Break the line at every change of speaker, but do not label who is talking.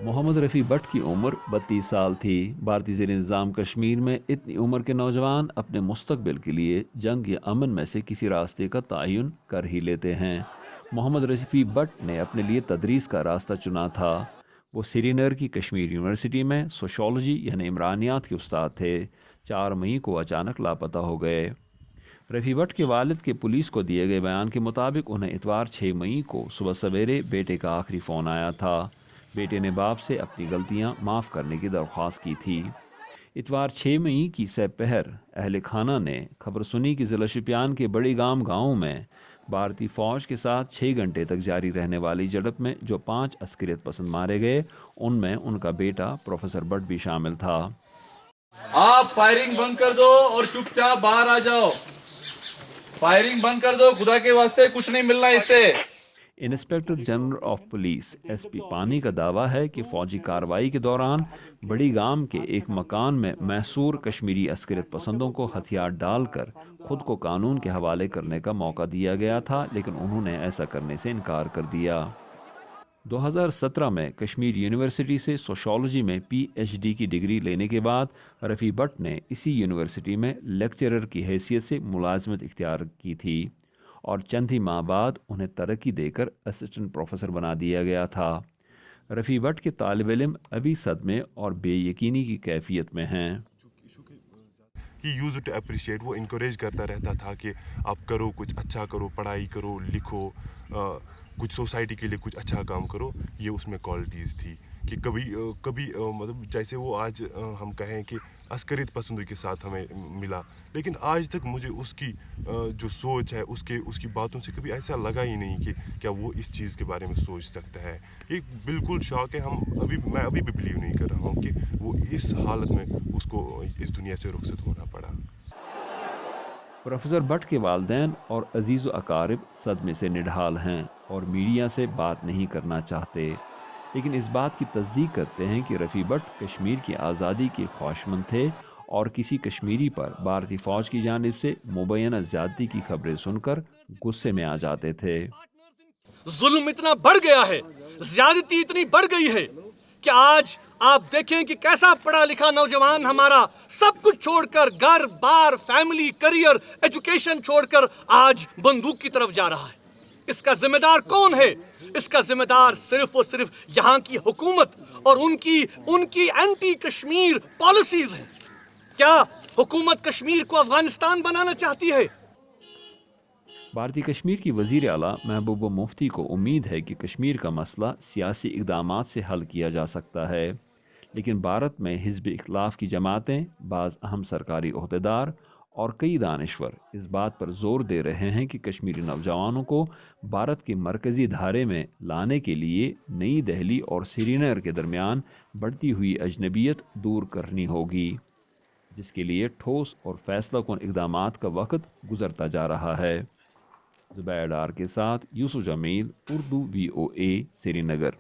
محمد Rafi but کی عمر 32 سال تھی۔ بھارتی زیر نظام کشمیر میں اتنی عمر کے نوجوان اپنے مستقبل کے لیے جنگ یا امن میں سے کسی راستے کا تعین کر ہی لیتے ہیں۔ محمد رفیع بٹ نے اپنے لیے تدریس کا راستہ چنا تھا۔ وہ سری نگر کی کشمیر یونیورسٹی میں سوشولوجی یعنی عمرانیات کے استاد تھے۔ 4 مئی کو اچانک لاپتہ ہو گئے۔ رفیع بٹ کے والد کے پولیس کو دیے گئے بیان کے مطابق انہیں اتوار 6 مئی کو صبح سویرے بیٹے کا آخری فون آیا تھا۔ بیٹے نے باپ سے اپنی غلطیاں معاف کرنے کی درخواست کی تھی۔ اتوار 6 مئی کی سہ پہر اہل خانہ نے خبر سنی کہ ضلع شوپیان کے بڑی گاؤں میں بھارتی فوج کے ساتھ 6 گھنٹے تک جاری رہنے والی جھڑپ میں جو 5 عسکریت پسند مارے گئے، ان میں ان کا بیٹا پروفیسر بٹ بھی شامل تھا۔
آپ فائرنگ بند کر دو اور چپ چاپ باہر آ جاؤ۔ فائرنگ بند کر دو، خدا کے واسطے کچھ نہیں ملنا اس سے۔
Inspector general of police S P پانی کا دعویٰ ہے کہ فوجی کارروائی کے دوران بڑی گام کے ایک مکان میں محصور کشمیری عسکریت پسندوں کو ہتھیار ڈال کر خود کو قانون کے حوالے کرنے کا موقع دیا گیا تھا، لیکن انہوں نے ایسا کرنے سے انکار کر دیا۔ 2017 میں کشمیر یونیورسٹی سے سوشولوجی میں پی ایچ ڈی کی ڈگری لینے کے بعد رفیع بٹ نے اسی یونیورسٹی میں لیکچرر کی حیثیت سے ملازمت اختیار کی تھی اور چند ہی ماہ بعد انہیں ترقی دے کر اسسٹنٹ پروفیسر بنا دیا گیا تھا۔ رفیع بٹ کے طالب علم ابھی صدمے اور بے یقینی کی کیفیت میں ہیں۔
ہی یوز ٹو اپریشیٹ، وہ انکریج کرتا رہتا تھا کہ آپ کرو، کچھ اچھا کرو، پڑھائی کرو، لکھو، کچھ سوسائٹی کے لیے کچھ اچھا کام کرو۔ یہ اس میں کوالٹیز تھی کہ کبھی مطلب جیسے وہ آج ہم کہیں کہ عسکریت پسندوں کے ساتھ ہمیں ملا، لیکن آج تک مجھے اس کی جو سوچ ہے، اس کی باتوں سے کبھی ایسا لگا ہی نہیں کہ کیا وہ اس چیز کے بارے میں سوچ سکتا ہے۔ یہ بالکل شوق ہے۔ میں ابھی بھی بلیو نہیں کر رہا ہوں کہ وہ اس حالت میں اس کو اس دنیا سے رخصت ہونا پڑا۔
پروفیسر بٹ کے والدین اور عزیز و اقارب صدمے سے نڈھال ہیں اور میڈیا سے بات نہیں کرنا چاہتے، لیکن اس بات کی تصدیق کرتے ہیں کہ رفیع بٹ کشمیر کی آزادی کے خواہشمند تھے اور کسی کشمیری پر بھارتی فوج کی جانب سے مبینہ زیادتی کی خبریں سن کر غصے میں آ جاتے تھے۔
ظلم اتنا بڑھ گیا ہے، زیادتی اتنی بڑھ گئی ہے کہ آج آپ دیکھیں کہ کیسا پڑھا لکھا نوجوان ہمارا سب کچھ چھوڑ کر، گھر بار، فیملی، کریئر، ایجوکیشن چھوڑ کر آج بندوق کی طرف جا رہا ہے۔ اس کا ذمہ دار کون ہے؟ اس کا ذمہ دار صرف اور صرف یہاں کی حکومت اور ان کی اینٹی کشمیر پالیسیز ہیں۔ کیا حکومت کشمیر کو افغانستان بنانا چاہتی ہے؟
بھارتی کشمیر کی وزیر اعلیٰ محبوبہ مفتی کو امید ہے کہ کشمیر کا مسئلہ سیاسی اقدامات سے حل کیا جا سکتا ہے، لیکن بھارت میں حزب اختلاف کی جماعتیں، بعض اہم سرکاری عہدیدار اور کئی دانشور اس بات پر زور دے رہے ہیں کہ کشمیری نوجوانوں کو بھارت کی مرکزی دھارے میں لانے کے لیے نئی دہلی اور سری نگر کے درمیان بڑھتی ہوئی اجنبیت دور کرنی ہوگی، جس کے لیے ٹھوس اور فیصلہ کن اقدامات کا وقت گزرتا جا رہا ہے۔ زبیر ڈار کے ساتھ یوسف جمیل، اردو VOA، سری نگر۔